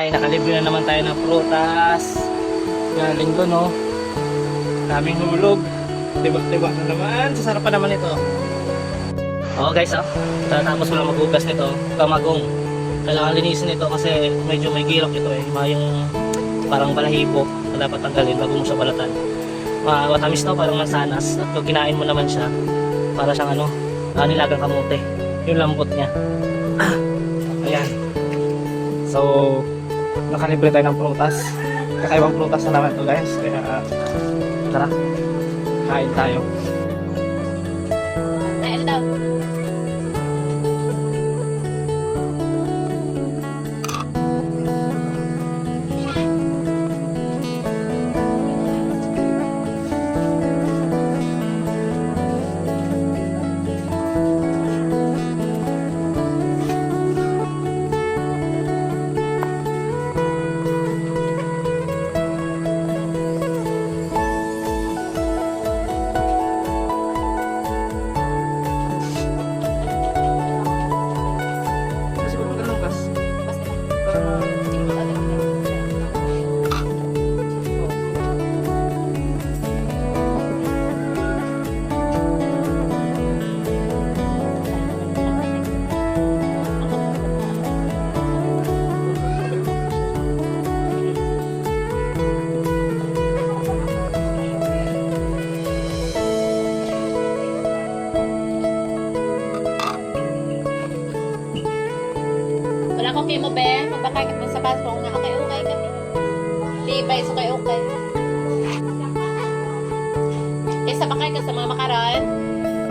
Ay, nakalibre na naman tayo ng prutas. Galing doon, no? Daming hulog. Diba na naman. Sasarapan naman ito. Oo guys, tatapos ko lang maghugas nito. Kamagong. Kailangan linisin ito kasi medyo may girok ito eh. Yung parang balahibo na dapat tanggalin bago mo siya balatan. Matamis to, parang mansanas. At pag kinain mo naman siya, para siyang nilagang kamote. Yung lambot niya. Ayan. So, nakalibre tayo ng prutas. Kakaibang prutas na naman ito guys. Kaya, tara. Kain tayo. Kain daw. Wala ko kimo be, magbakay ka sa pasong nga okay kami. Di ba iso okay. Kaysa bakay ka sa mga makaran.